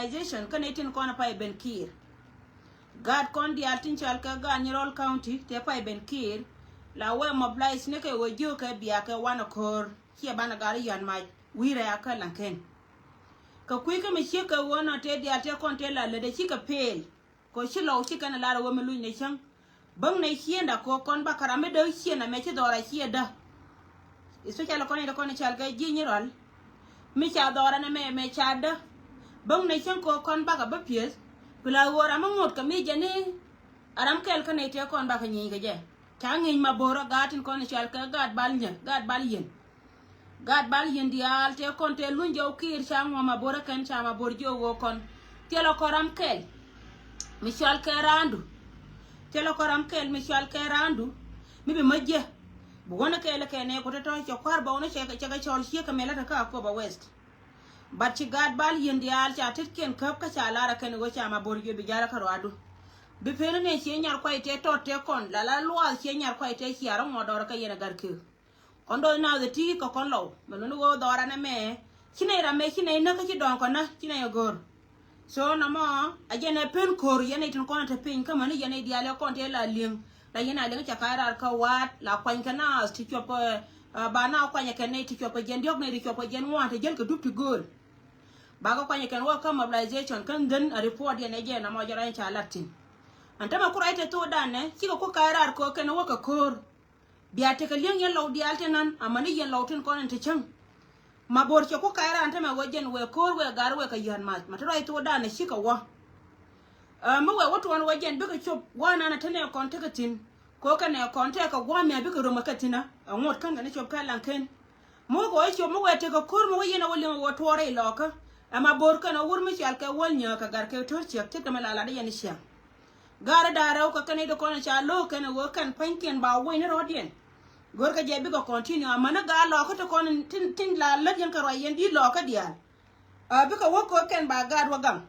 mobilization kan itin kona pa ben kir gad kon di altin chal ka ga Nyerol County te pa ben kir la we mobilize ne ke wo ju ke bia ke wana kor kia bana gari yan mai wire aka lanken ka kui ka me che ka wona te di ate kon te la le de chi ka pel ko chi lo chi kana la wo me lu ne chang bang ne hienda ko kon ba karame de hiena me che dora hieda iso chala kon ida kon chal ga ji Nyerol mi cha dora ne me cha da bang ne chang ko kon ba ka ba pies pula wora ma ngot ka mi jene aram kel ka ne te kon ba ka nyi ga je tangi ma boro gatin kon chal ka gad bal yen dial te kon te lunjo kir chang ma boro kan cha ma borjo wo kon telo koram kel mi chal ka randu telo koram kel mi chal ka randu mi be majje bu wona kel ke ne ko to to kwar ba wona che ka chol shi ka mela ta ka ko ba west bat ci gad bal yen dial cha tit ken kap ka cha lara ken go cha ma borjo bi jara ka radu bi fere ne che nyar ko ite to te kon la lwa che nyar ko ite hiaro modor ka yena garke kon do na de ti ko kon lo menu go dora na me kine ra me kine na ka ci don ko na kine yo gor so na mo ajene pen kor yene tin kon ta pin kama ni yene diale kon te la ling la yena le ka ka ra ka wat la kwan kana ti chop ba na kwanya ken ne ti chop gen diok ne ri chop gen wa te gel ka dup ti gol ba ko kwanya ken wa ka mobilization kan den a report yene je na mo jara cha latin antama kuraite to dane kiko ko kairar ko ken wo ka kor biate ka leng yellow di altenan amani yellow tin konen te chang mabor ko kaira antama wojen we kor we gar we ka yan mat rai to dane shika wa mo we woto wan wojen bi ka chop wana na tane kon te katin ko ka ne kon te ka gwa me bi ka roma katina ngot kan ne chop ka lanken mo go chop mo we te ka kor mo yena woli wo to rai loka ama bor kana wur mi chal ka wol nya ka gar ke torchi te ka mala la de yan sha gara dara ko kane do kono cha lo kane wo kan panken ba wo ne rodien gor ka je bi ko continue amana ga lo ko to kono tin la la jen ka ro yen di lo ka dia bi ko wo ko ken ba ga ro gam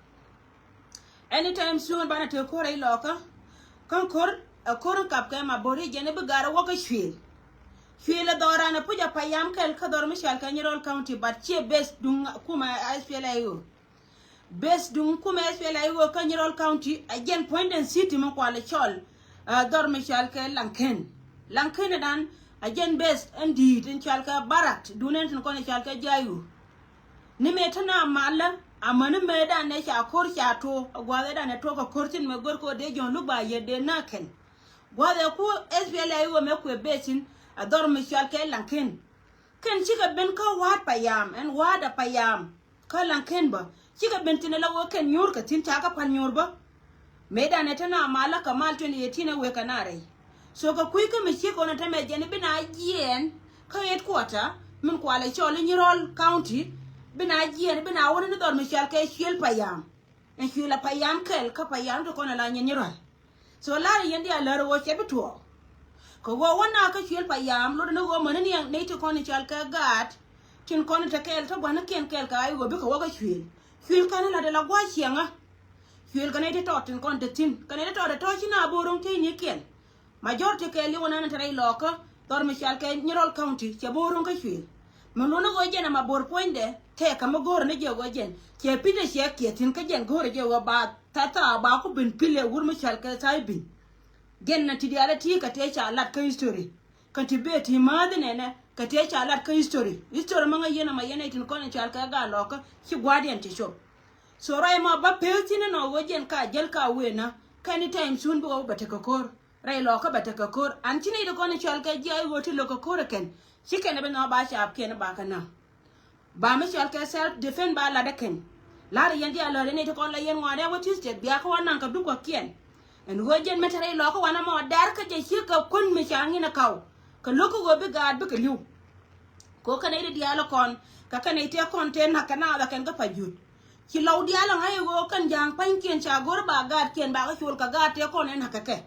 anytime soon bana te ko rai lo ka kan kor kap ka ma bori je ne bi gara wo ka shwil la dora na puja payam kel ka dor mi shal ka Nyerol County bat che best dung kuma SPLA bes dung kuma SPLA wo ka Nyerol County again point and city mo kwale chol dor michal ke lanken dan again best ndi tin chal ka barat dunen tin ko chal ka jayu ni metana mala amana me dan ne cha kor cha to gwade dan ne to ko kortin me gor ko de jon lu ba ye de naken gwade ku SPLA wo me ku betin dor michal ke lanken ken chiga ben ka wat payam en wada payam ka lanken ba chiga bentine la wo ken nyur ka tin ta ka pan nyur ba meda ne tana mala kamal 2018 we kanare so ka kui ka mi chiko na tame jeni bina yen ka et quarter min kwale chole Nyerol County bina yen bina wona ni dor mi chal ka shiel payam en shiela payam kel ka payam to kona la Nyerol so la yendi ala ro che bitwo ko wo wona ka shiel payam lo no go man ni ne to kona chal ka gat tin kona ta kel to bana ken kel ka ay go bi ko wo ka shiel fil kan la de la gwa chianga fil kan ite totin kon de tin kan ite to de to china borong te ni ken majority ke li wona na tray loka dor mi chal ke Nyerol County che borong ka fil man lo no go jena ma bor poinde te ka ma gor ne je go jen che pide che ke tin ka jen gor je go ba tata ba ko bin pile wur mi chal ke sai bin gen na ti diala ti ka te cha lat ka history ka ti be ti ma de ne ka te cha lat ka history ma nga yena ma yena tin kon chal ka ga loka ki guardian ti shop so rai ma ba pelti ne no wojen ka jel ka wena kani time soon bo ba te ka kor rai loka ba te ka kor antini de kon chal ka ji ay woti loka kor ken shikene be no ba sha ken ba kana ba mi chal ka self defend ba la de ken la re yendi ala ne te kon la yen ngade woti state biya ko nan ka du ko kien en wojen metere loka wana ma dar ka je shika kun mi changi na kaw ka loko go bi gad bi ka liu ko kana ide diala kon ka kana ite kon ten na kana da kan ga pajut ki law diala hay go kan jang pankien cha gor ba gad ken ba ka chul ka gad te kon en hakake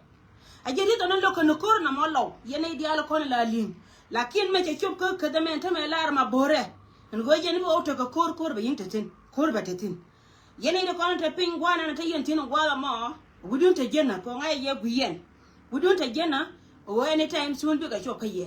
ajeri to nan loko no kor na mo law yene diala kon la lin lakin me che chup ka da men ta me lar ma bore en go je ni bo to ka kor ba yinte tin kor ba te tin yene de kon ta pingwana na ta yin tin gwala mo wudun ta jena ko ngai ye guyen wudun ta jena o anytime soon bi ka chop ka ye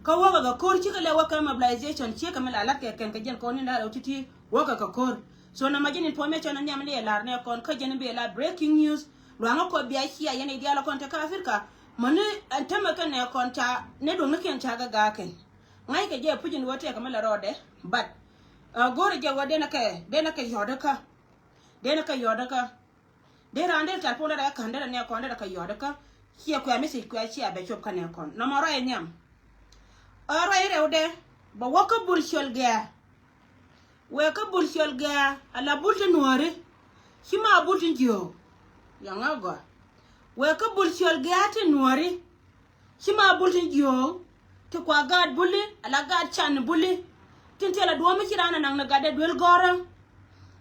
ka waga ga kor chika le waka mobilization chika mala la ke ken ka jen ko ni na utiti waga ka kor so na majin information na nyam le lar ne kon ka jen be la breaking news lo nga ko biya hiya yene dia la kon ta ka Afrika mane antama kan ne kon ta ne do ngaken ta ga ken ngai ke je pujin wote ka mala rode but gore je wode na ke yodaka de rande ta pona da kan da ne kon da ka yodaka hiya ko amisi ko hiya be chop kan ne kon no maro e nyam aro e rewde ba waka bulshol ga weka bulshol ga ala bulta nuare hima bultin jiyo yanga go weka bulshol ga te nuare hima bultin jiyo te kwa gad bulli ala gad chan bulli tintela do mi kirana nang na gade dwel gora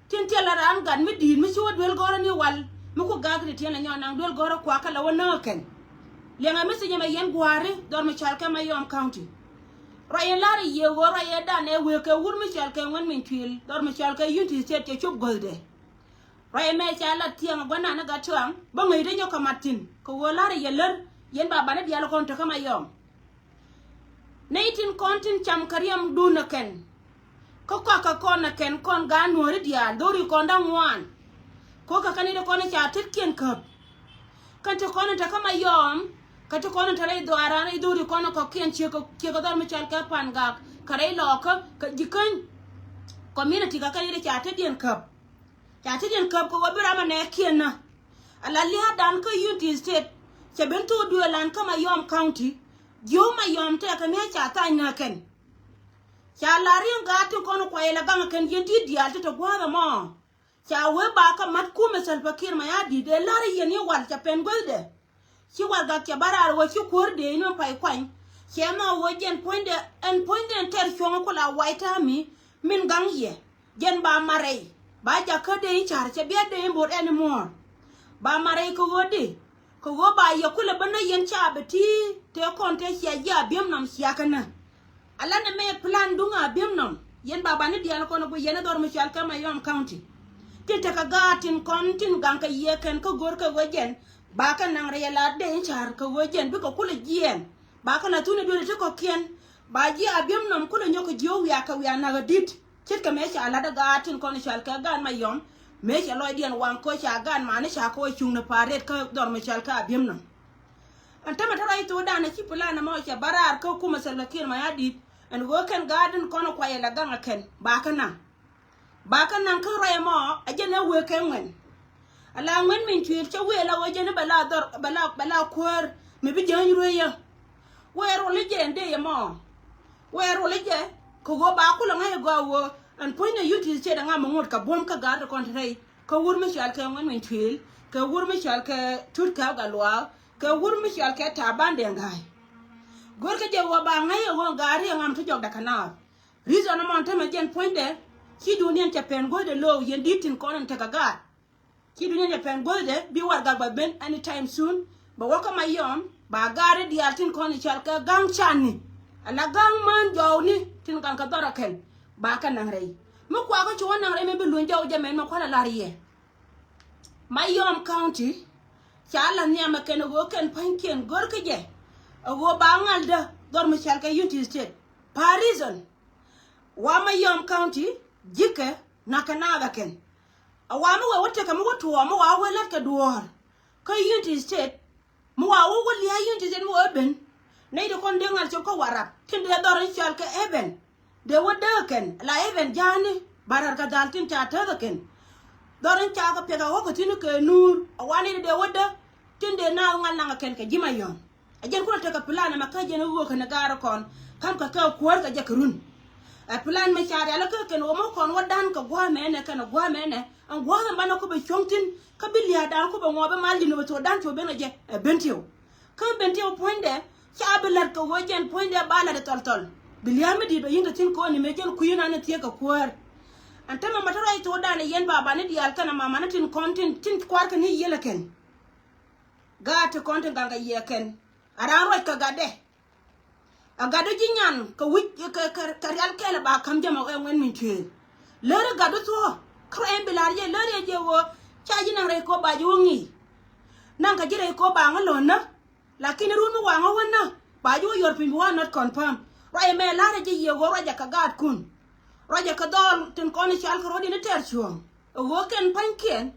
tintela ran gad mi din mi siwa dwel gora ni wal mi ko gagri tela nyaw nang dwel gora kwa kala wona ken lenga mi sinya ma yen gware dor mi chalka ma yom county Ryan Larry ye go Ryan dane weke wur mi chalka wan min twil dor mi chalka yunti set ke chup golde Ryan me chala tiang gwana na gatwang ba ngai de nyoka matin ko wo Larry ye ler yen ba bana dial kon to kama yom Naitin kontin cham kariam duna ken ko ka kona ken kon ga nuori dia dori konda ngwan ko ka kanide kona cha titkien kap kan to kona ta kama yom ka to kona tare do arana dori kona ko kien che ko dor mi chal ka pan ga kare loka ka jikan community ka kanide cha titkien kap ko wabira ma ne kien na ala liha dan ko unity state che bento duelan kama yom county Yoma yom te ka me cha ta na ken cha la rin ga to kono kwa ela ga ken yendi dia to gwa mo cha we ba ka mat ku me sal fakir ma ya di de la ri yeni wal cha pen golde chi wal ga ke barar wo chi kor de no pai kwan che ma wo jen point en ter chong ko la waita mi min gang ye jen ba mare ba ja ka de char che be de mbor anymore ba mare ko wodi ko go ba ya kula bana yen cha beti te konte sia ya biem nam sia kana ala na me plan dunga biem nam yen baba ne dial ko no bu yen dor mi chal kama yom county tete ka gatin kontin gang ka yeken ko gor ka wojen ba ka nang re la de char ka wojen bi ko kula jien ba ka na tune dole te ko kien ba ji a biem nam kula nyoko jiu ya ka ya na gadit tet ka me cha ala da gatin kon chal ka gan ma yom me cha loy dien wan ko cha gan ma ne cha ko chung na paret ka dor mi chal ka biem nam antama tarai to da na chipula na mo cha barar ko kuma salakir ma yadi and working garden kono kwa yela ganga ken bakana kan ray mo ajena weken wen ala wen min twir cha wela wajena bala kwar me bi jan roya wero legende ye mo wero lege ko go ba kula ngai go wo and point yuti che da ngam ngot ka bom ka gar kon trai ko wur mi chal ka wen min twil ka wur mi chal ka tut ka galwa ka wur mi chal ka tabande ngai gor ka je wa ba ngai go gari ngam to jog da kana reason amount ma jen point de ki dunian cha pen go de lo yen ditin konon ta ga ki dunian cha pen go de bi war ga ba ben anytime soon ba waka ma yom ba gari di altin kon chal ka gang chani ala gang man jawni tin kan ka dora ken ba ka nang rei mo kwa ko chwa nang rei me bi lun jaw jamen ma kwala lariye ma yom county chala nyama ken go ken panken gor ka je go ba ngal da dor mi chal ka unity state parison wa ma yom county jike nakanaga ken awama we wote ka mo to mo wa wala ka duor ka unity state mo wa wo li ha unity state mo ben nei de kon de ngal ko warap tin de dor chal ka eben de woda ken la eben jani barar ka daltin cha ta ken dor cha ka pe ka wo ko tin ke nur awani de woda tin de na ngal na ken ka jima yom ajen ko ta ka plan ma ka je no wo kana gara kon kam ka kuwar ka je karun a plan me chare ala ka ken wo mo kon wadan ka gwa mene kana gwa mene an gwa ba na ko be chongtin ka bilia dan ko be ngobe maldi no to dan to be na je bentio ka bentio poinde cha belar ka wojen poinde bala de tol bilia me di do yinga tin ko ni me ken kuyina na tie ka kuwar antama matara to dan yen baba ne di alkana mama na tin kontin tin kwar ka ni yela ken ga to kontin ganga yeken aran roi ka gade agado jinyan ka wit ka real kele ba kam jama o wen min tue lere gado to krem bilar ye lere je wo chaji nang re ko ba jungi nang ka jire ko ba ngalona lakini runu wa ngwana ba ju yor pin wa not confirm rai me lare je ye go raja ka gad kun raja ka dol tin kon chal ko rodi ne ter chuong wo ken pankien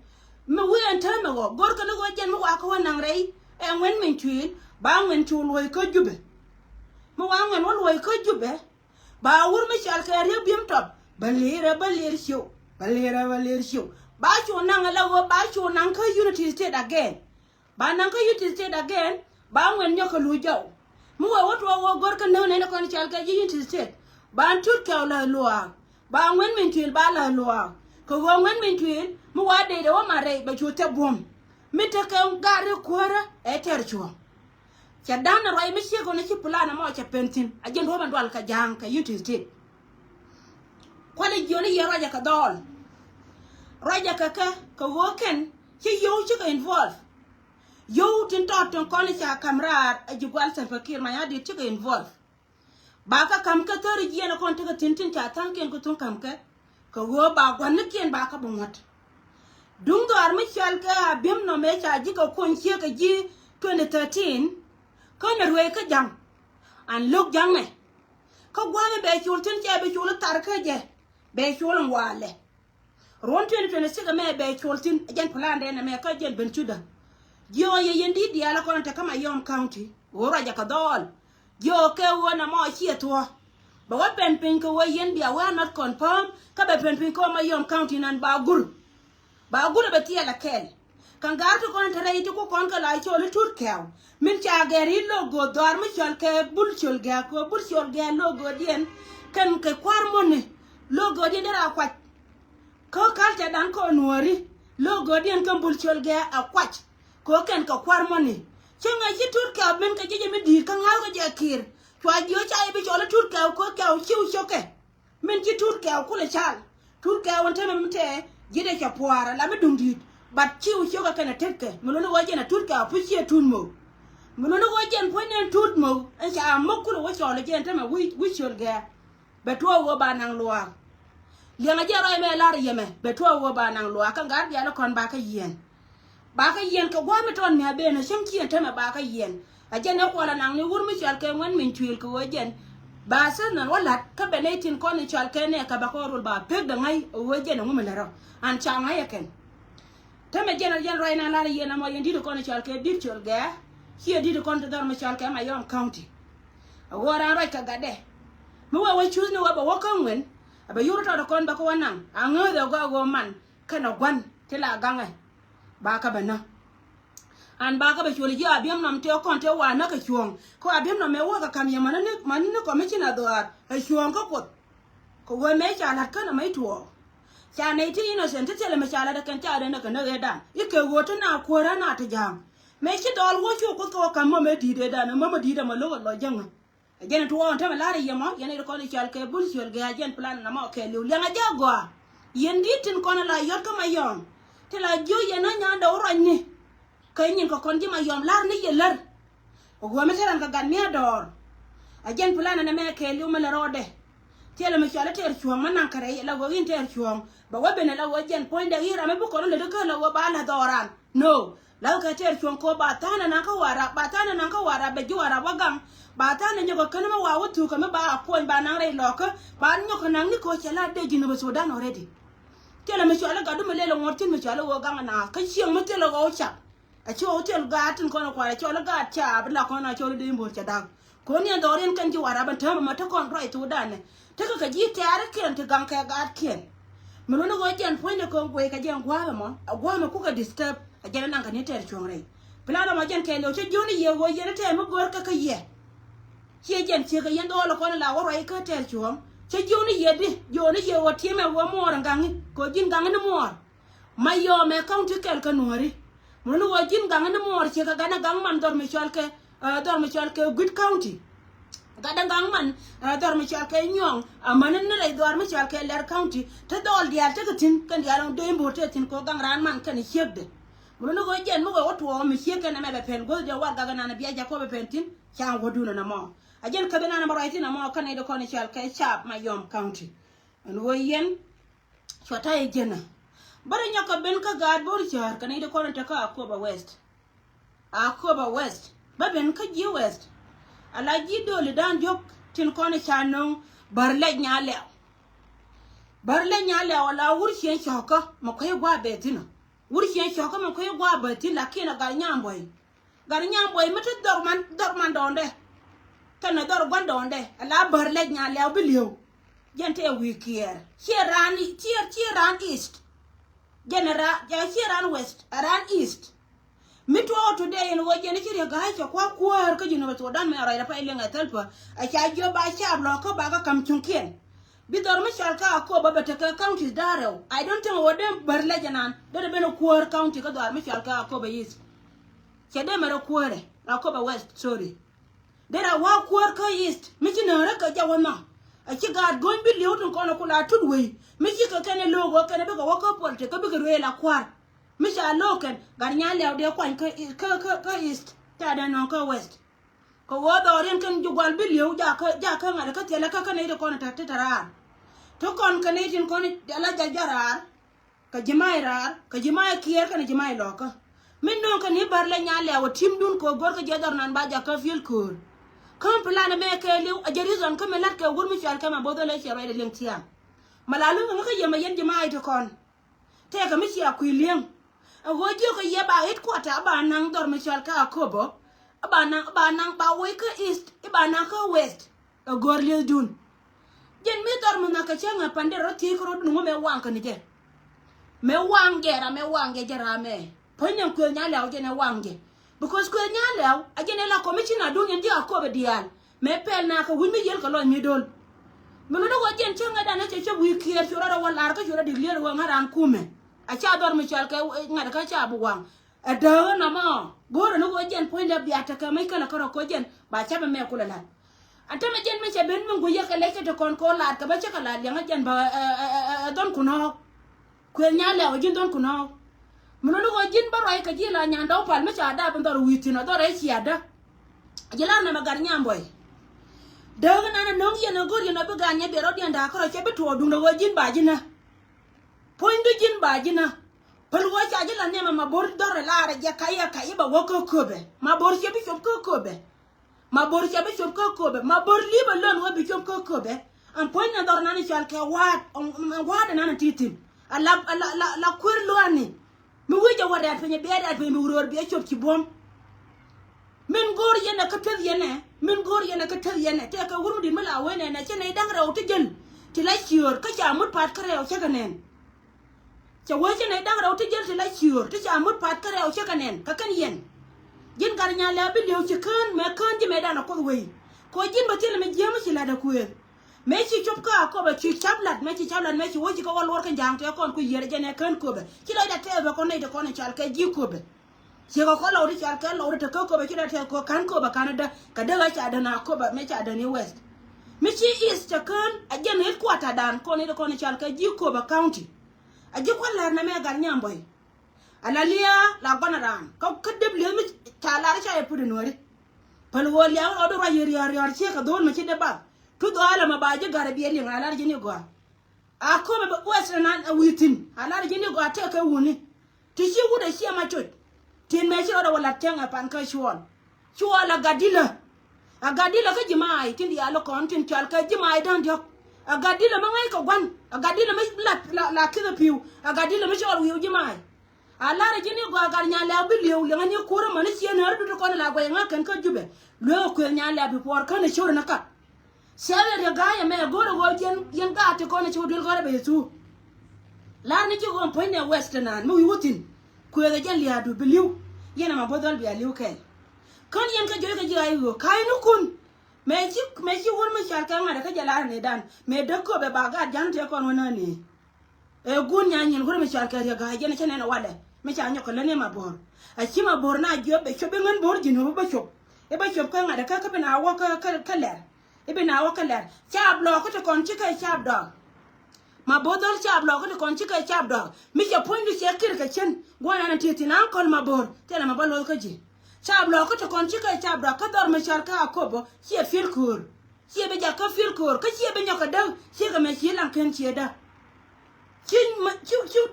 me we enta me go gor kan go jen mo wa ko nang rei en wen min twin ba wen tu loy ko jube mo wa wen loy ko jube ba wur mi chal ka re bim top balir show balir show ba chu nang la wo ba chu nang ko unity state again ba nang ko unity state again ba wen nyoko lu jaw mo wa wo gor kan ne ko chal ka unity state ba tur ka la loa ba wen min twin ba la loa ko wen min twin mo wa de wa mare ba chu te bom mi te kan gare kwara e ter chu cha dan roi mi che ko ne chi plana mo cha pentin a jen ro ban dwal ka jang ka unity state kwale joni ye raja ka dol raja ka woken chi yo chi ka involve yo tin tot ton kon cha kamra a jibal san fakir ma ya di chi ka involve ba ka kam ka tori ji na kon ta tin cha tan ken ko ton kam ka wo ba gwan ken ba ka bungat dung do ar mi chal ka bim no me cha ji ka kon che ka ji 2013 kon ruwe ka jang an lok jang ne ka gwa me be chul tin che be chul tar ka je be chul wale ron 2026 me be chul tin jen plan de na me ka jen ben chuda yo ye yendi dia la kon ta kama yom county ora ja ka dol yo ke wona mo chi to ba wa pen pin ko wa yendi wa not confirm ka be pen pin ko ma yom county nan ba gur be tie la kel kan gar to kon ta rai to ko kon ka la chol tur kew min cha geri logo dor mi chol ke bul chol ga ko bul chol ga logo dien kan ke kwar mone logo dien dara kwat ko kal ta dan ko nuori logo dien kan bul chol ga akwat ko ken ko kwar mone chenga ji tur kew min ka je mi di kan ngal ko je kir twa jo cha bi chol tur kew ko kew chiu choke min ji tur kew kule chal tur kew wonte mte jide cha poara la mi dungdi bat chiu choka kana teke mulono waje na tur kew puchie tunmo mulono wajen ponen tut mo en cha mokulu wo chole jen tama wi chol ga betwa wo banang lwa lenga jero me lar yeme betwa wo banang lwa kan gar dia la kon ba ka yen ka gwa mi ton me be na shem kien tama ba ka yen a jen ko la nang ni wur mi chal ke wen min twil ko wajen ba san nan wala ka be ne tin kon chal ke ne ka ba ko rul ba pek da ngai wajen ngum la ro an cha ngai ken tama jen roi na lar yen mo yen di ko chal ke dir chol ga here did kon dar ma chal ka ma yom county awara rai ka gade mo wa choose no wa ba wakan wen aba yuro ta kon ba ko wannan an ga go man kana gwan tila ganga ba ka bana an ba ka ba choli ji abiyam nam te kon te wa na ka chuong ko abiyam nam me wa ka kam yama ne man ne ko me china do a chuong ko wa me cha lat kana mai tuo cha ne ti innocent te tele me cha la da kan cha da na ka na ga da ike wo to na ko ra na ta jam me chi dol wo chu ko kam ma me di de da na ma di da ma lo jang again to on ta ma la ri yama yana ko ni chal ke bul chol ga jen plan na ma ke lu la ja go yen di tin ko na la yot ka ma yom te la jo yana nya da ro ni ka yin ko kon ji ma yom lar ni ye lar o go me teran ka gan mi ador again plan na me ke lu ma la ro de te la me chala ter chuang ma nan kare la go yin ter chuang ba wa be na la wo jen point da ira me bu ko le de ka la wo ba la doran no law ka ter chuan ko ba tana na ka wara be ji wara wagang ba tana nyogo kana ma wa wutu ka ma ba ko ba nang re loka ba nyogo nang ni ko chala de ji no Sudan already tela me chala ga du me le ngortin me chala wo gang na ka chiang me tela go cha a cho hotel ga tin ko na kwa chala ga cha bla ko na chala de mbor cha dang ko ni doren kan ji wara ban ta ma ta kon right Sudan ne ta ka ji tare ken ta gang ka ga ken me no go jen point ko ko ka jen gwa ma ku ka disturb a jana nan kan ter chongre plano ma jen ke lo che joni ye go ye te mo gor ka ye che jen che ga yen do lo ko la wo rai ka ter chong che joni ye wo tie me wo mo ngang ko jin gang ne mo ma yo me county kel ka nori mo no wo jin gang ne mo che ka gana gang man dor me chal ke good county gada gang man dor me chal ke nyong man ne le dor me chal ke ler county te dol dia te tin kan dia lo de mbo te tin ko gang ran man kan chegde muno go jen mo go to mi cheke na me be pen go de wa ga na biya ja ko be pentin cha go duna na mo ajen ka be na mo right na mo kan e do ko ni chal ke chap ma yom county an wo yen chota e jena bare nyaka ben ka gad bor char kan e do ko ta ka Akoba West ba ben ka ji West ala ji do le dan jok tin ko ni chanong bar le nya le barle nyale wala wurshen shoka makoy gwa betina wurshen shoka makoy gwa betina kina gar nyamboy mata dorman donde kana dor gondonde ala barle nyale biliyo gente wikier cheran east genera ja cheran west ran east mitwa today in woje ne chiri ga kwa kwar ka jino to dan me ara pa ile ngatalpa a cha jo ba cha bloko ba ka kam chunken bidor mi shalka ko ba beta ka county daro I don't think wode barle janan do be no kwar county ka do mi shalka ko ba yis chede mero kware ko ba west sorry dera wa kwar ka east mi chino ra ka jawana a chi ga gon bi liu ko na kula tudwe mi chi ka kene logo kene be ko wako polte ka be ko la kwar Misha loken garnya lew de kwan ka east ta da non ka west ko wodo ren kan jugal biliyo ja ka ngada ka tela ka ne de kon ta tara to kon kan ne tin kon ala jajarar ka jimaira ka jimai kier kan jimai loka min non kan ni barle nya lew tim dun ko gor ka jadar nan ba ja ka fil kur kan plan me ke lew a jarizon ka melat ka gur mi shal ka ma bodo le shere de lentiam malalu ka yema yen jimai to kon te ka mi shi akwilieng wojo ko yeba it kwata ba nang dor michal ka kobo ba nang ba we ka east ba nang ka west a gorle dun jen mi dor mun ka changa pande roti ko no me wang kan je me wang gera me ponyan ko nya law je ne wange because ko nya law a je ne la commissioner dun ndi akobe dial me pel na ka wimi yel ko lo mi dol me no go jen changa da na che wi kier chura wala ka chura digler wa ngaran kume a cha dor mi chal ka ngada ka cha buwang a dawo na ma goro no go jen point up ya ta ka mai kala ko jen ba cha ba me kula la anta me jen me che ben mun go ya ka leke to kon ko la ka ba cha kala ya jen ba don kuno ko nya la o jen don kuno mun no go jen ba rai ka jila nya ndaw pal me cha da ban dor witino dor e chi ada jila na magar nya boy dawo na no ye no go ye no ba nya be ro dia nda ko che be to dun no go jen ba jina point jin bajina palwa chaji la nema mabor dore la ra ja kaya ba woko kobe mabor che bi shop kobe mabor liba lon wa bi shop kobe an point na dor nani chal ka wat na titin la kurlo ani mi wija wada penye be da be mi wuror bi shop ci bom min gor yene ka tel yene te ka wurmudi mala wene na chene dangra o tijel ti la chior ka cha mut pat kare o chaganen cha waje ne dagra o tijel ti la chior ti cha mut pat kare o chaganen ka kan yen jin gar nya la bi lew ci kan me kan ji me dana ko wey ko jin ba tel me jema ci la da kuel me ci chop ka ko ba ci chablat me ci woji ko wal wor kan jang to kon ku yere jene kan ko be ci la da tebe ko ne de ko ne chal ka ji ko be ci ko law ri chal ka law ri ta ko be ci da te ko kan ko ba kanada ka daga cha da na ko ba me cha da ni west me ci east kan a jene it kwata dan ko ne de ko ne chal ka ji ko ba county a ji ko la na me gar nyamboy alalia la gonaran ko kedeb le mi talar cha e pudu nori pal wol ya o do ra yor che ka don ma ci de ba tu do ala ma ba je gar bi eli alar jini go a ko be west na witin alar jini go te ka wuni ti ci wuda ci ma chot tin me ci o wala tenga pan ka chuol la gadila a gadila ka jimai tin ya lo kon tin chal ka jimai dan jok a gadila ma ngai ko gwan a gadila ma la kida piu a gadila ma chol wi jimai alara jini go gar nya la bi lew le ngani ko ma ni ci na rudu ko la go nga kan ka jube lo ko nya la bi por kan chor na ka sele de ga ya me go go yen ga te ko na chor dul go be su la ni ci go point ne west na mu wutin ko ga jan liya du bi lew yena ma bodol bi lew kai kan yen ka joy ka ji ayo kai nu kun me ci wor ma shar ka ngada ka jala ne dan me dakko be ba ga jan te ko wona ni e gun nya nyin wor ma shar ka ga jene chene na wale me cha nyoko le ne ma bor a ci ma bor na jobe chobe ngan bor jinu ba chop e ba chop ka ngada ka be na wa ka ler e be na wa ka ler cha blo ko to kon ci ka cha do ma bodol cha blo ko to kon ci ka cha do mi cha pondu che kir ka chen gwana na titi na kon ma bor tela ma balo ka ji chablo ko to kon chika chablo ka dor me charka akobo chi fil kur chi be ja ka fil kur ka chi be nyoka daw chi ga me chi lan ken chi da chi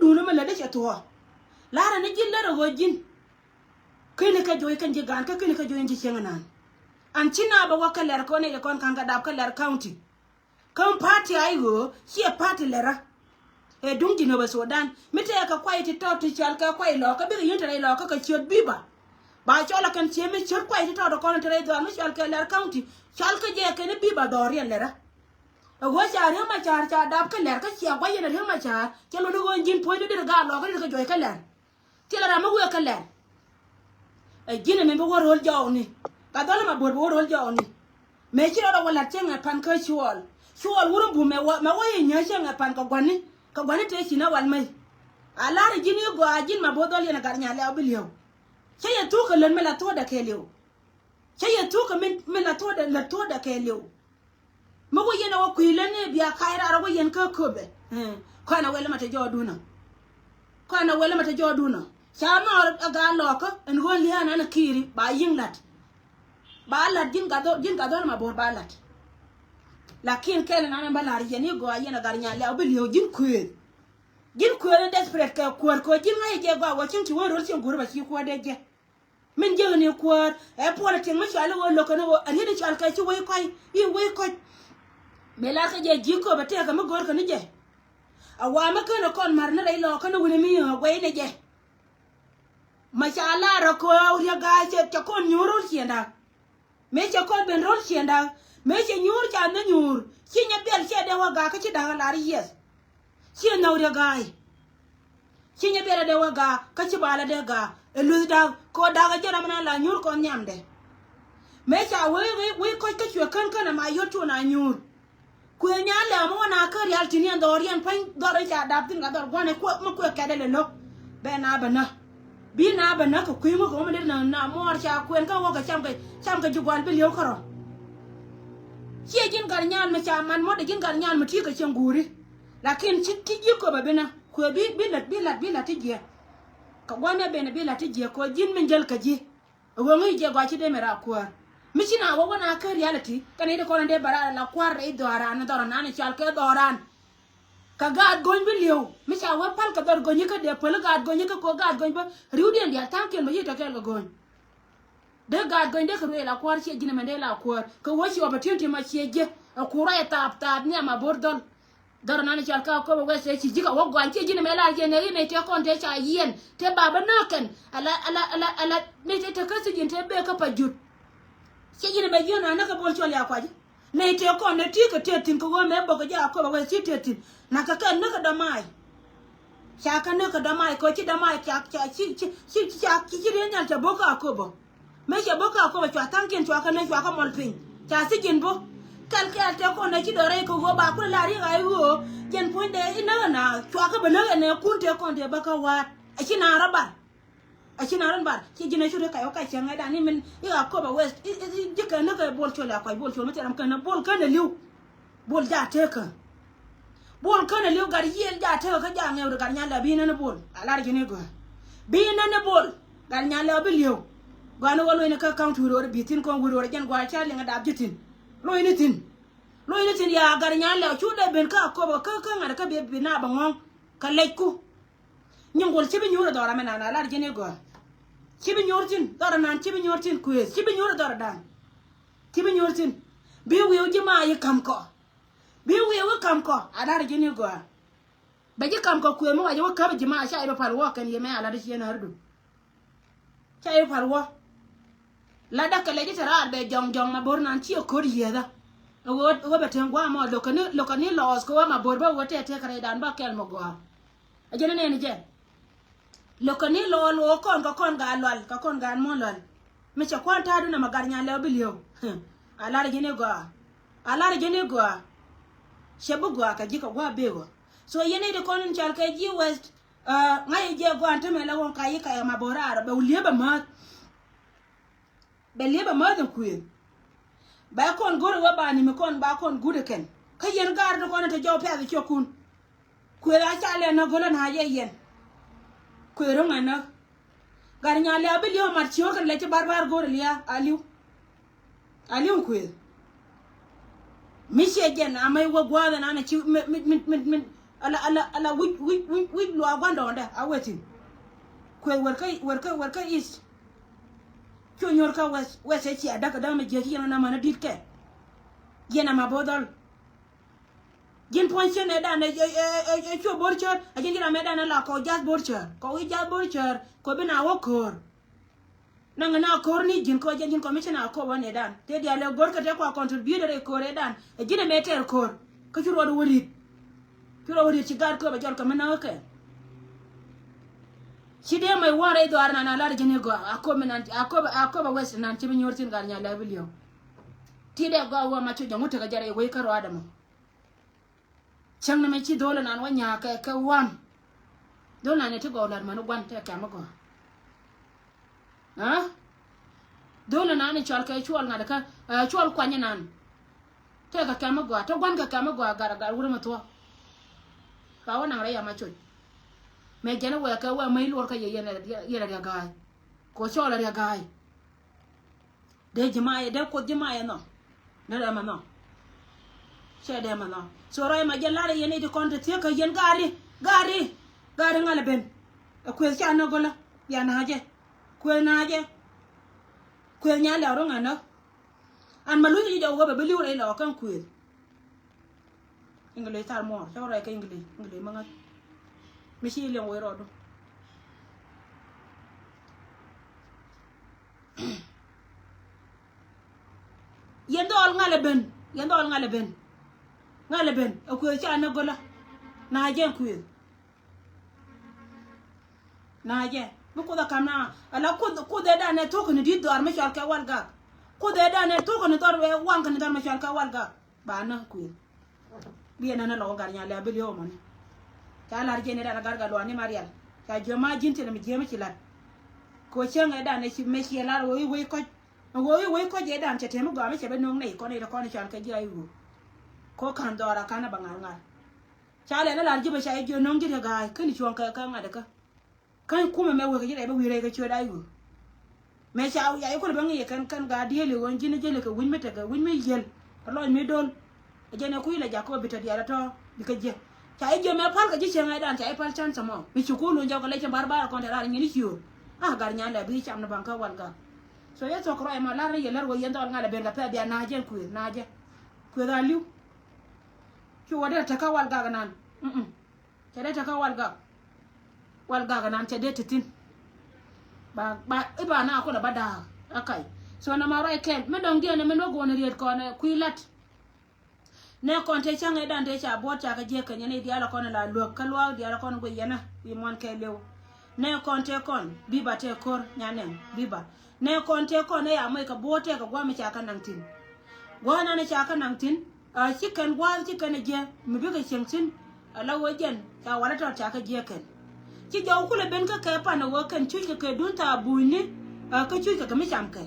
du no me la de to lara ne jin la ro jin kene ka joy kan je gan ka kene ka joy ji chenganan an china ba wa ka ler ko ne kon kan ga dab ka ler county kan party ayo chi party lera e dung di no Sudan mi te ka kwai ti to ti chal ka kwai lo ka bi yin tre lo ka chot biba ba chola kan che mi chot kwai ti to do kon tre do mi chal ka ler county chal ka je ke ne biba do rien lera go cha re ma cha dab ka ler ka chia kwai ne re ma cha che lo do gon jin po de ga lo ka joy ka ler ti la ma go ka ler e jine me bo rol jaw ni ka do ma bo rol jaw ni me chi do wala chenga pan ka chuol wuro bu me wa ye nya chenga pan ka gwani te chi na wal mai ala ri jini go ajin ma bo do le na gar nya le obilio che ye tu ka len me la to da ke leo che ye tu ka me la to da ke leo mo go ye na wa kuile ne bia kaira ra go yen ka kobe ko na wele mata joduna sama aga loko en go li ana na kiri ba yinglat ba lat jin ga do ma bo ba lat lakin kele na ba lar yeni go ayena gar nya le obilio jin kuel desperate ka kuor ko jin ngai je go wa chin ti woro chin gurba chi ko de je min je ni kuor e pole tin ma shala wo loko no ani de chal ka chi wai ko me la ka je ji ko ba te ka ma gor ka ni je awa ma ka no kon mar na dai lo ka no woni mi ho wai ne je ma shala ro ko ya ga che kon nyuro chienda me che kon ben ro chienda me che nyur cha na nyur chi nya bel che de wa ga ka chi da la ri yes chi na uri gai chi nya bel de wa ga ka chi bala de ga elu da ko da ga jara mana la nyur ko nyamde me cha we ko ka chi kan ma yo tu na nyur ku nya le mo na ka real tini ndorian pan dore cha da tin ga dor gone ko mo ko ka de le no be na ba na bi na ba na ko ku mo ko mo de na mo cha ku en ka wo ga cham ka ju gwan bi liyo koro chi jin gar nyan ma cha man mo de jin gar nyan ma ti ka chen guri lakin chi ti ji ko ba bena ku bi lat ti je ka gwane be na bi lat ti je ko jin min jel ka ji wo ngi je gwa chi de mera ko mi chi na wo na ka reality kan ide ko na de bara la kwar e do ara na dor na ni chal ke doran ka gad gon bi liyo mi cha wa pal ka dor gonyi ka de pal gad gonyi ka ko gad gon ba riuden dia tanken ba yita ke gon de gad gon de ka la kwar chi jina mende la kwar ka wo chi opportunity ma chi je ku ra tap ni ma bordol dor na ni chal ka ko ba se chi jika wo gwan chi jina me la je ne te kon te cha yen te baba naken ala ne te ka si jin te be ka pa jut chi jina be jona na ka bol chol ya kwaji ne te kon ne ti ka te tin ko go me bo ka ja ko ba si te tin na ka kan na ka da mai cha ka na ka da mai ko chi da mai cha chi re nyal cha bo ka ko bo me cha bo ka ko ba cha tanken cha ka na cha ka mol pin cha si jin bo kal ka te ko na chi do re ko go ba ko la ri ga wo jen point de ina na cha ka ba na ne kun te kon de ba ka wa a chi na raba a chi na ran ba chi jina shu ka yo ka chen ga da ni min ya ko ba west ji ka na ka bol chola ko bol chol ma te ram ka na bol ka na liu bol ja te ka bol ka na liu gar yel ja te ka ja ngew gar nya la bi na bol ala ri ne go bi na bol gar nya la bi liu ga no lo ne ka count ro bi tin ko ro jen gwa cha le nga da jitin lo ni tin ya gar nya la chu de ben ka ko ba ka ngara ka be na ba ngong ka leku nyongol ci bi nyura dora mena na la ri ne go ci bi nyortin dora nan ci bi nyortin ku ci bi nyura dora dan ci bi nyortin bi wi ji ma yi kam ko bi wi kam ko ala ri ne go ba ji kam ko ku mo wa ji wa ka ji ma sha iba par wa kan ye me ala ri ne hardu sha iba par wa la da ka le ji tara be jong ma bor nan ci ko ri da wo be ten gwa mo lo kan ni los ko ma bor ba wo te kare dan ba kel mo go a jene ne ni je lo kan ni lo kon ga lol ka kon ga mo lol me cha kon ta du na magar nya le bilio ala ri jene go shebu go ka ji ka gwa be go so yene de kon chal ka ji west ngai je go ante me la won ka yi ka ma borara be ulie ba ma da ku ba kon goro wa ba ni me kon ba kon gude ken ka yen gar do kon ta jaw pe a chokun ku la cha le na golo na ye yen ku ro ngana gar nya le bilio mar chior kan le ci barbar goro liya aliu ku mi she gen amai wa gwa na na ci min ala wi lo agwanda onda awetin ku war kai is kyo nyor ka wese ci adaka da me je yana na mana ditke yana ma bodol jin pension edan e chu borcher a jin dira medan la ko jas borcher ko wi jas borcher ko bina wo kor nanga na kor ni jin ko jin commissioner ko wan edan te dia le gor ka te ko contributor e kor edan e jin meter kor ka chu ro wori ci gar ko ba jol ka mena ke ci de mai ware do arna na la jin go ako ba west nan ci bi nyortin gar nya la bilio ti de go wa ma chu jamu ta ga jare wai karo adamu chang na me chi dole nan wa nya ka wan dole na te go lar manu gwan te ka ma go ha dole na ni chwal ka chwal ngada ka chwal kwanya nan te ka ma go to gwan ka ma go gar wura ma to ka wana ra ya ma chu me jana wa ka wa mai lor ka yena da gai ko chola da gai de jama'a de ko jama'a no na da ma no she de ma no so rai ma jalla yene di konta te ka yen gari ngala ben ko cha na gola ya na je ko nya la ro ngana an malu ni da wo ba beliu re lo kan ku ingale tar mo so rai ka ingale ma nga mi ci le ngoy rodo yendol ngale ben ko cha na gola na je ku na je bu ko da kamna ala ko de da ne to ko ni di dor ma chal ka walga ko de da ne to ko ni dor we wan ka ni dor ma chal ka walga ba na ku bi na lo gar nya le bilio man ta lar jene da garga lo ani marial ta joma jinte na mi jema ci lat ko chenga da ne ci me ci lar woy ko je dan te mu go me ce be nong nei ko ne ko ne chan ka ji ayu ko kan dora kana bangal chale na lar jibe shay jo nong ji ga kan chuan ka ngada ka kan kuma me wo ga ji da be wi re ga chu da ayu me cha ya ko bangi kan ga diele won jine jele ka win meta ga win me yel lo mi dol jene ku ila jako bita diala to bikaje chai jo me pal ka ji chenga dan chai pal chan samo mi chukulu njaw ka leche barbar kon ta rar ngini chiu gar nyanda bi cham na banka walga so ye to kro e ma lar ye lar wo yenda ngala ben ga pa dia na je ku da liu ku wada ta ka walga ga nan chede ta ka walga ga nan chede titin ba iba na ko da bada akai so na ma rai ken me dong dia ne me no go ne riet ko ne ku lat ne konte change dan te cha bo cha ka je ka ne dia la kon la lo ka lo dia la kon go yana wi mon ke lew ne konte kon biba te kor nyane biba ne konte kon ne ya mai ka bo te ka gwa mi cha ka nang tin gwa na ne cha ka nang tin chicken gwa chicken je mi bi ka cheng tin la wo jen cha wala to cha ka je ken chi jaw ku le ben ka ka pa na wo ken chu ka dun ta bu ni ka chu ka mi cham ka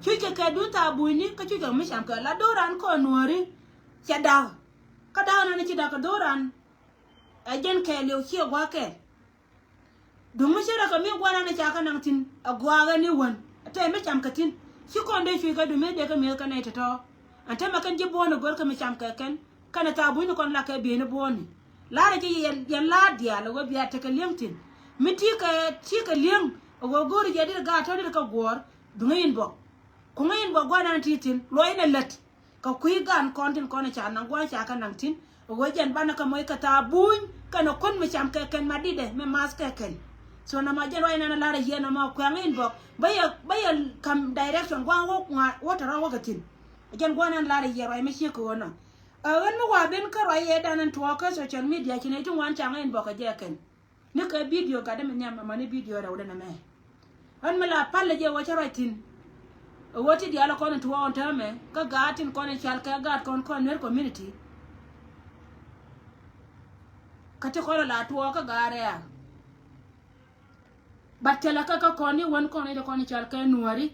chu ka dun ta bu ni ka chu ka mi cham ka la do ran ko nuori cha daw ka daw na ci da ka doran jen ke lew ci gwa ke du mu shira ka mi gwa na cha ka nang tin agwa ga ni won ta me cham ka tin ci ko nde ci ka du me de ka me ka ne to anta ma kan je bono gor ka me cham ka ken kana ta bu ni kon la ka be ni boni la ra ci yen la dia la wo biya ta ka lem tin mi ti ka lem wo gor je dir ga to dir ka gor du ngayin bo ko ngayin bo gwa na ti tin lo ina let ka kui gan kontin kone cha nan gwa cha ka nan tin wo jen bana ka moy ka ta buñ kana kon me cham ka ken madide me mas ka ken so na ma jelo ina na la ye na ma kwa ngin bo baya kam direction gwa wo ta rawo gatin jen gwa nan la ye ro me shi ko wona wan mo wa ben ka ro ye danan to ka social media kine tun wan cha ngin bo ka je ken ni ka video ka de me nyam ma ni video ra wona me an mala palle je wo cha ro tin woti di ala kono tuwa on tame ka gatin kono chal ka gat kon ner community kati kono la tuwa ka gare ya batela ka koni won kono de kono chal ka nuari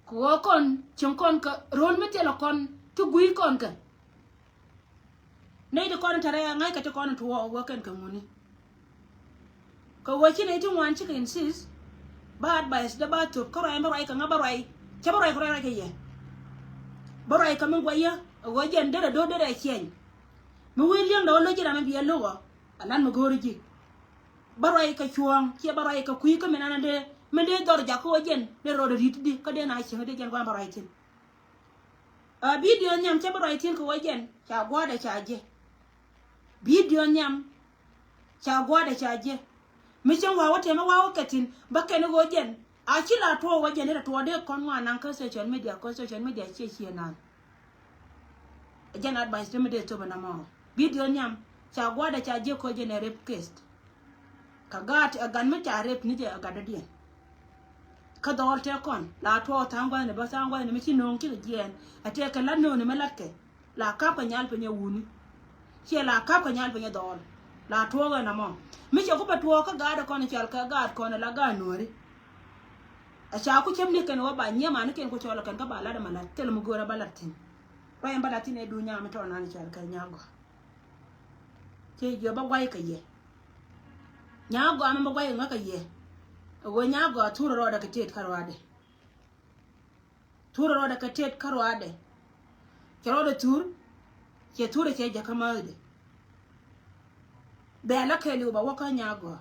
ko kon chon kon ka ron metela kon tu gui kon ka nei de kono tare ngai ka kono tuwa wo ken ka muni ko wochi nei tu wan chicken insist bad bias da ba to ko rai ma rai ka ngabarai chabarai ko rai ke ye borai ka mun gwaya wajen dere do dere chen mu william da lo jira me biya lo anan mu goriji barai ka chuang che barai ka kui ka menana de me de dor ja ko wajen de ro de rit di ka de na che de jen kwa barai tin a video nyam che barai tin ko wajen cha gwa da cha je video nyam cha gwada cha je mi chen wa wote ma wa katin bakke ne gojen a chila to wajen ne to de kon wa nan ka social media che na jan advice to me de to bana ma video nyam cha gwada cha je ko je ne rape case kagat agan mi cha rape ni je agada dia ka dol te kon la to tangwa ne ba tangwa ne mi chi non ki gen ate ka la no ne melake la ka pa nyal pe nyawuni che la ka pa nyal pe nyadol la to ga na mo mi che ko pa to ka ga da kon chal ka ga kon la ga nori a cha ku chem ne kan wa ba nyama ne ken ko chola kan ka ba la da mala tel mu gora balatin pa en balatin e du nyama to na ni chal ka nyago che yo ba wai ka ye nyago am ba wai nga ka ye go nyago turo ro da ka tet karwade turo ro da ka tet karwade kero da tur ke tura ke ja kamar de be la ke lu ba waka nyago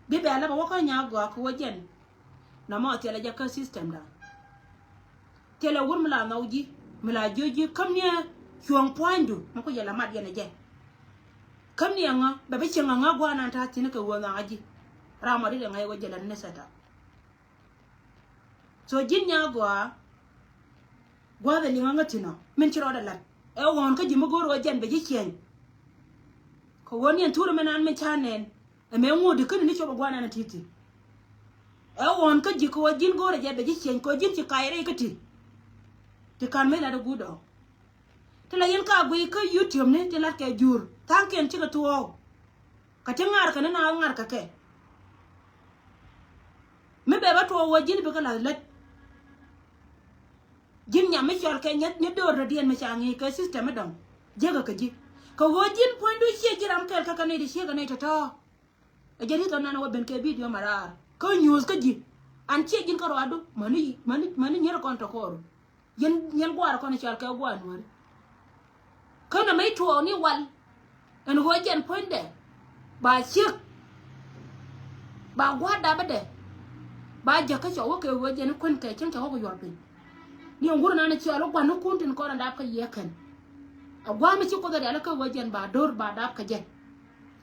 bi be la ba waka nyago ko wajen na ma te la ja ka system da te la wur mala nawji mala joji kam ne chuang poindu ma ko yala mat yana je kam ne nga ba be chenga nga gwa na ta tin ka wona aji ramari da ngai wajela ne sata so jin nyago gwada ni nga tino min chiro da lat e won ka jimo goro wajen be jikien ko woni en turu menan me chanen e me ngudi kun ni choba gwana na titi e won ka jiko wajin goro je be jikien ko jin ci kayre kati te kan me la da gudo te la yen ka gui ka youtube ne te la ke jur tanken ci ga tuwo ka te ngar ka na ngar ka ke me be ba to wajin be ka la lat jin nyam me chol ke nyet ne dor radien me changi ke system dong jega ka ji ko wojin point do che jiram kel ka kane di che ga ne to e jeri to nana wo ben ke video marar ko news ka ji an che jin ko ado mani nyero kon to ko yen gwar ko ne chol ke gwan won ko na mai to ni wal en wojin point de ba che ba gwada ba de ba ja ka cho wo ke wojin kon ke chen cho ko yor bin ni nguru na ci alo kwa no kuntin ko na ka yekan agwa mi ci ko da ala ka wajen ba dor ba da ka je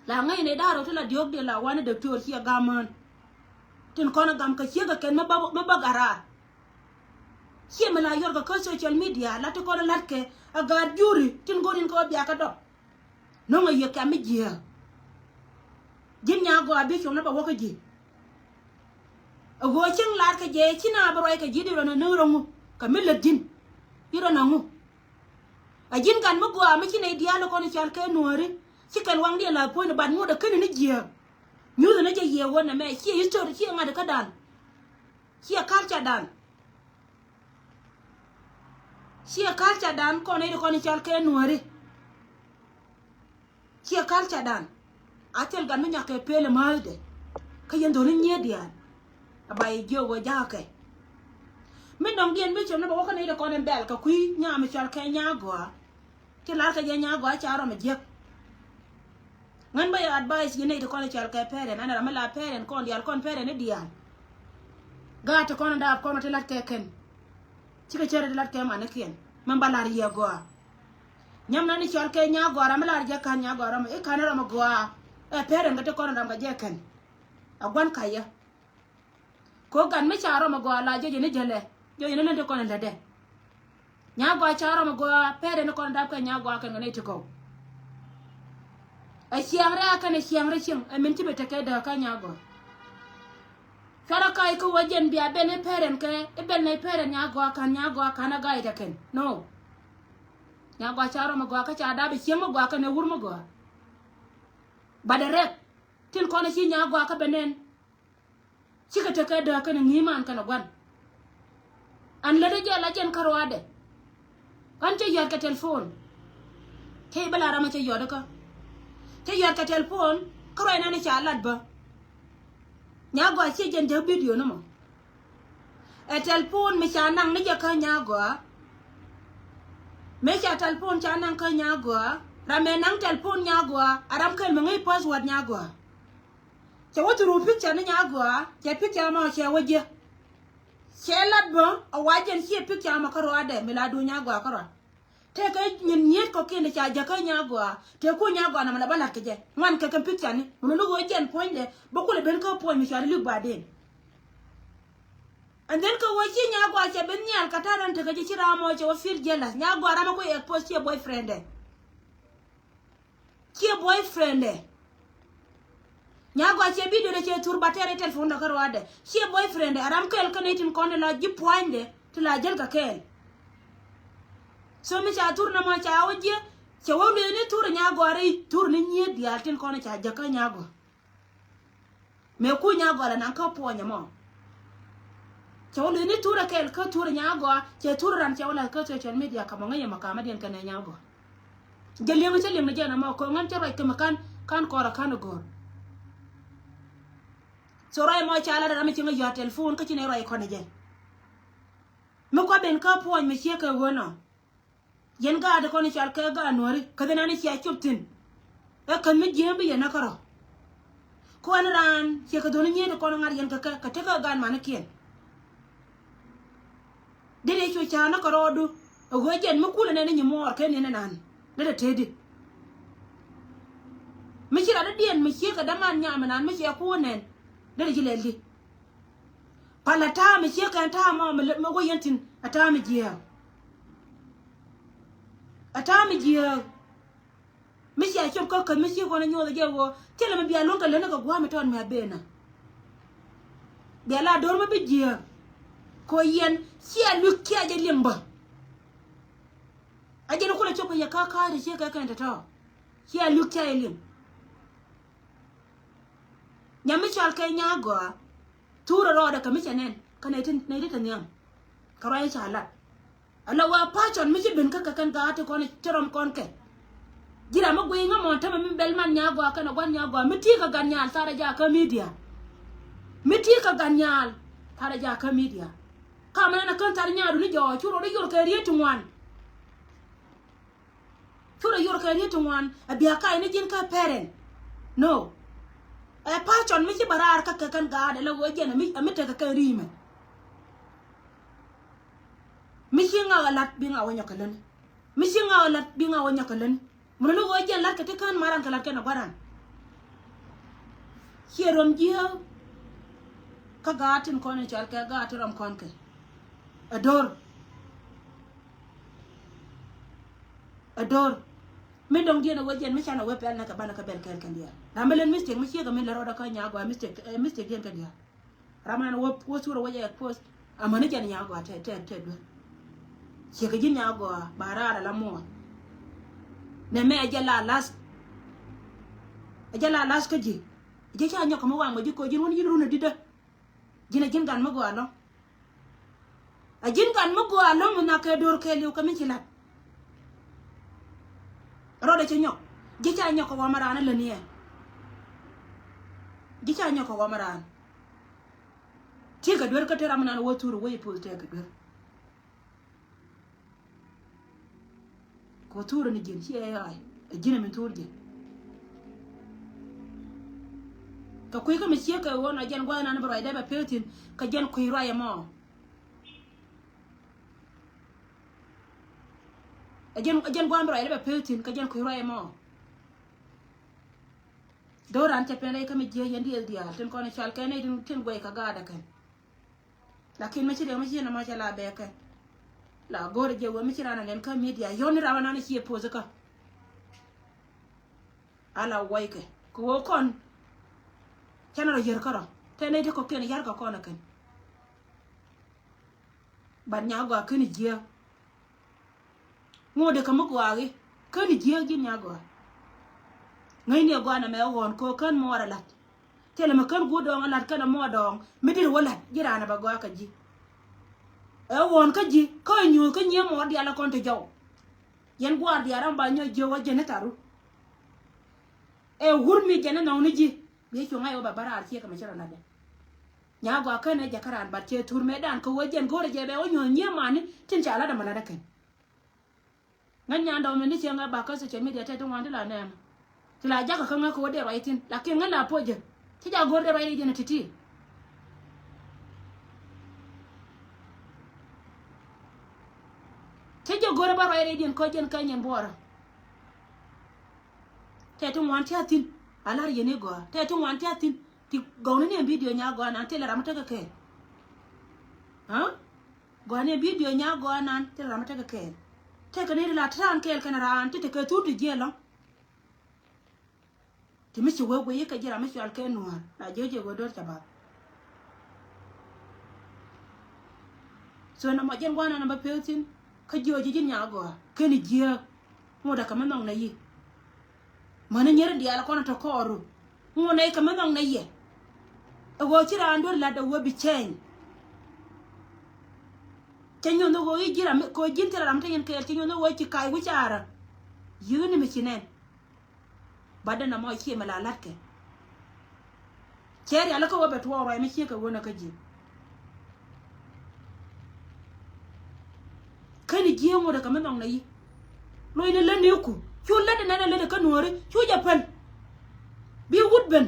la ngai ne da ro to la diog de la wani de to ci gaman tin ko na gam ka ci ga ken ma ba gara ci ma la yor ga social media la to ko na lat ke aga juri tin gorin ko biya ka do no ngai ye ka mi je jin nya go abi ci na ba waka ji ago cin la ka je ci na ba roi ka ji de no no rongu kamila din iro nangu ajin kan mo gwa mi chine dialo ko ni chal ke nuori chikan wang dia la point ban mu da kan ni jia nyu da na je ye wona me chi history chi ngada ka dan chi culture dan chi culture dan ko ni chal ke nuori chi culture dan atel gan mi nyake pele malde ka yendo ni nye dia abai jo go ja ke min dong dien bi chom na ba ko ne de ko ne bel ka kui nya mi chal ke nya go ti la ka je nya go cha ro me je ngan ba advice ye ne de ko ne chal ke pere na na ma la pere kon dial kon pere ne dial ga ta kon da ko no te la ke ken ti ka chere de la ke ma ne ken man ba la ri go nyam na ni chal ke nya go ra ma la je ka nya go ra ma e ka na ra ma go e pere ngate ko na da ga je ken agwan kaya ko gan me cha ro ma go la je ne jele yo ina nende kono ndade nyago acharo mago pere ne kono dapka nyago aka ngane tiko a siamre aka ne siamre chim a minti bete ke da ka nyago kara kai ko wajen biya bene pere ke e bene pere nyago aka na ga ita ken no nyago acharo mago aka cha dabe chim mago aka ne wur mago badare tin kono chi nyago aka benen chika teke da ka ne ngiman kana gwan an lede jala jen karwade kan ce yor ka telefon ke bala rama ce yor ka te yor ka telefon karo ina ne cha lad ba nya go ce jen de video no mo e telefon me cha nang ne ka nya go me cha telefon cha nang ka nya go rame nang telefon nya go aram kan me ngai password nya go ce woturu picture ne nya go ce picture ma ce waje chelat bo a wajen chi picture makaro ade miladu nya go akaro te ka nyet ko kende cha jaka nyagwa te ku nyagwa na mana bala keje ngwan ka kan picture ni mun lu go jen point de bokule ben ka point mi shari lu baden and then ka wachi nyagwa che ben nyal kataran te ka ji ramo che wa feel jealous nyagwa rama ko expose che boyfriend nyagwa che video de che tur batere telephone da karwade che boyfriend aram kel kanetin kone la ji point de to la jel ka kel so mi cha tur na ma cha oje che wo le ni tur nyagwa re tur ni nye dia tin kone cha jaka nyagwa me ku nyagwa la nan ka ponya mo che wo le ni tur kel ka tur nyagwa che tur ran che wala ka social media ka mo ngaya makama den kana nyagwa gele mo che le mo jana mo ko ngan che rai ka makan kan kora kan gor so rai mo chala da mi tinga yo telephone ka chine rai ko ne je mo ko ben ka po mi che ka wono yen ga da ko ni chal ka ga nori ka da ni che chuptin e kan mi je bi na karo ko an ran che ka do ni ne ko ngar yen ka te ka ga man kien de de chu cha na karo du go jen mo kula ne ni mo ke ni nan da tedi mi chira da dien mi che ka da man nya man mi che ku nen dare jilelli pala ta mi che kan ta ma go yentin ata mi jiya mi che chop ko kan mi che ko na nyoda je wo tele mi biya longa le na ko gwa mi ton mi abena biya la dor ma bi jiya ko yen che lu kya je limba aje no ko le chop ya ka de che ka kan ta to che lu kya lim nyami chal ke nyagwa tura roda ka michenen kana tin na dita nyam karai chala ala wa pachon mi ben ka kan ga ta kon chorom kon ke jira ma gwe nga mon tama mi belman nyagwa kana gwan nyagwa miti ka ganyal tara ja ka media kama na kan tar nyaadu ni jo churo ri yor ka rietu ngwan abia kai ni jin ka parent no e pachon mi ci barar ka kan ga da la woje na mi ta ka rime mi ci nga lat bi nga wonya kalen mun no woje lat ka te kan maran kala kan baran hierom jiyo ka gatin kon chal ka gatiram kon ke ador mi dong dia na wajen mi chana wepe na ka bana ka bel kel kan dia ramelen mistake mi chiga mi la roda ka nyagwa mistake dia kan dia ramana wo sura waje post amana jan nyagwa te do chiga jin nyagwa barara la mo ne me ajala las ka ji je cha nyoko mo wa mo ji ko jin won jin runa dida jin gan mo gwa no ajin gan mo gwa no mo na ka dor ke liu ka mi chilat roda ci nyok gicha nyoko wa marana le nie gicha nyoko wa marana ti ga dwer ka tera mana wo turu wo ipo te ga dwer ko turu ni jin ci ay jina min turje ka kuy ka mi ci ka wona jan gwa na ba da ba petin ka jan kuy raya mo ajen gwa mbra ile petin ka jen ko roye mo doran te pele ka mi je yendi el dia ten ko ne chal ka ne tin goy ka gada kan lakin mi ci de mi ci na ma chala be kan la gore je wo mi ci rana len ka media yoni rawana ne ci pose ka ala way ke ko wo kon canaro yer kara te ne de ko ken yar ka kona kan ban nyagwa kan je ngode ka mugwagi kan jiya gin nyagwa ngai ne gwana me won ko kan mo wara lat tele ma kan gudo ngalat kan mo dong midir wala jirana ba gwa ka ji e won ka ji ko nyu ka nye mo dia la kon te jaw yen gwar dia ram ba nyo je wa jene taru e hurmi jene na oni ji be cho ngai ba bara artie ka ma chara na de nyagwa kan e jakaran ba che tur me dan ko wajen gore je be o nyo nye mani tin chala da mala da kan nganya ndo me ni chenga ba ka social media te to ngandi la nem tila jaka kanga ko de writing lakini ngana poje ti ja gorde writing jena titi ti ja bora ba rai din ko jen kan yen bora te tu wan ta tin alar yene go te tu wan ta tin ti go ne video nya go na te la ramata ka ke ha go ne video nya go na te la ramata ka ke te ka ne la tran ke kan ran te ka tu di jelo ti mi we we ka jira mi al ke noir na je go dor chaba so na ma jen go na ba peltin ka joji jin nya go ke ni je mo da ka manong na yi mana nyere di ala kono to koru mo nay ka manong na ye go chira andor la da wo bi chen tenyo no go jira ko jintira ram ten ke tenyo no wo chi kai wi chara yuni mi chinen bada na mo chi mala latke cheri ala ko be to ro mi chi ka wona ka ji kani ji mo da ka manong na yi loy ne lane ku chu la de na le ka nore chu japan bi woodben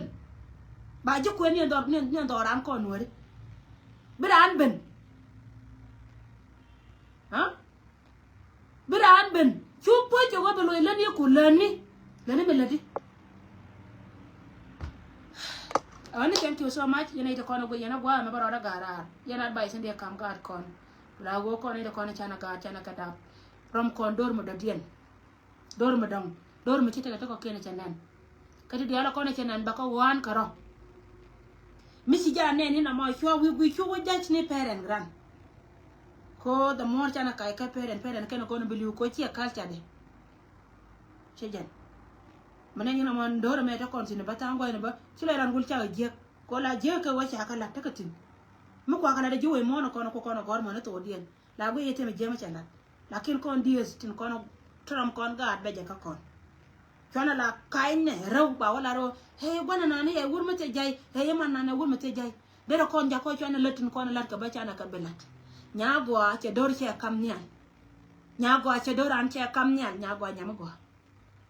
ba ji ko ni ndor ran ko nore biran ben ha biran ben chu po jo go loy lane ku lani me ladi awani thank you so much yana ita kono go yana gwa me baroda gara yana advice ndi kam gar kon la go kono ita kono chana ka dab rom kon dor mo dodien dor mo dong dor mo chita ko kene chanan kati diala kono chanan bako wan karo misi ja ne ni na mo chwa wi chwa jach ni parent gran ko the more chana ka parent kene kono biliu ko chi culture de chejan mana ni na mo dor me ta kon sin batango ne ba chile ran gul cha je ko la je ka wa cha kala takatin mu kwa kala de juwe mo no kono ko kono gor mo ne to dien la go yete me je ma chana lakin kon dies tin kono tram kon ga be je ka kon chana la kaine rew ba wala ro he bana na ne wur mate jay he man na ne wur mate jay de ro kon ja ko chana letin kon lat ka ba chana ka belat nyagwa che dor che kam nyan nyagwa che dor an che kam nyan nyagwa nyamgo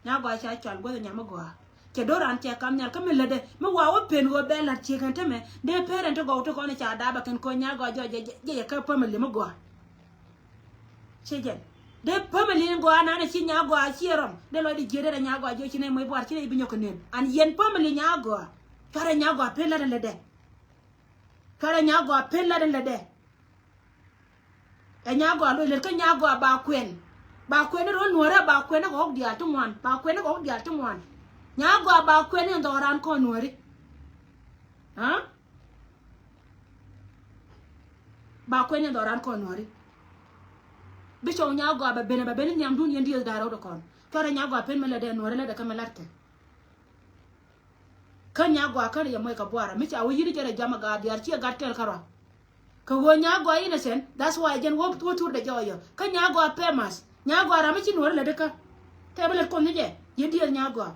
nyagwa cha chal go nyamgo che dor an che kam nyan ka me lede me wa wo pen go belat che kan teme de parent go to kon cha da ba kan ko nyagwa jo je ka pa me le mo go che je de family ngo ana na chi nyago a chirom de lo di jede da nyago a jo chi ne moy bor chi ne bi nyoko nen an yen family nyago kare nyago a pella de de kare nyago a pella de de e nyago a lo le ka nyago a ba kwen ro nuora ba kwen ko di atumwan ba kwen ko di atumwan nyago a ba kwen ndo ran ko nuori ha ba kwen ndo ran ko nuori bisho nyago ba bene nyam dun yendi da ro do kon tore nyago pen mele de nore le de kamalarte kan nyago kan ya moy ka boara mi cha wuyini jere jama ga diar ci ga tel karo ko wo nyago ina sen that's why gen wo tour de joyo kan nyago pemas nyago ra mi ci nore le de ka tebele kon ni je yendi nyago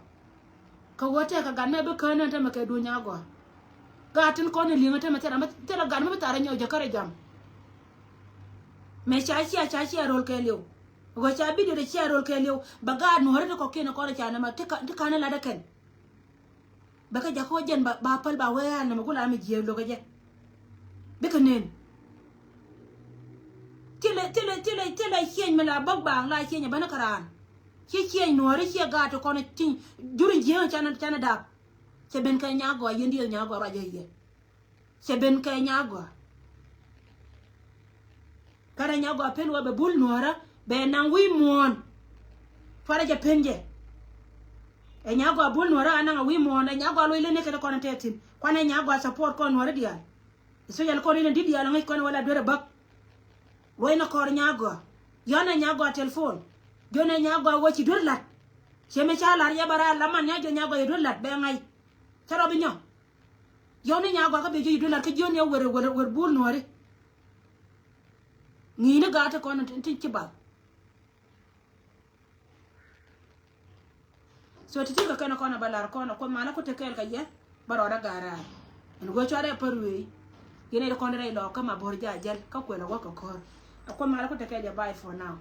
ko wote ka ganne be kan ta make du nyago gatin kon ni linga ta ma tera gan ma tare nyo je kare jam me chachi rol ke leo go cha bi de cha rol ke leo baga no hore ko kene ko cha na ma te kana la da ken baga ja ko jen ba pal ba wa na ma kula mi je lo ga je be kanen tele chen me la bag ba la chen ba na karan chen no hore che ga to ko na tin durin je cha na da che ben ka nya go yendi nya go ra je ye che ben ka nya go kara nyago pen wa be bul nuara be nan wi mon fara ja penje e nyago bul nuara anan wi mon e nyago lo ile ne kede kono tetin kwana nyago support ko nuara dia so yal ko ile ndi dia la ngai kono wala dore bak woyna ko nyago yona nyago telephone jona nyago wo ci dorlat cheme chala ya bara la man nyago nyago e dorlat be ngai taro bi nyo yona nyago ka be ji dorlat ke jona wer bul nuara ni na gata kono tin ci ba so ti ka kana kono balar kono ko mala ko te kel ka ye baro da gara en go chare parwe yene ko ne lo ka ma borja jal ka ko la ko ko mala ko te kel ya bye for now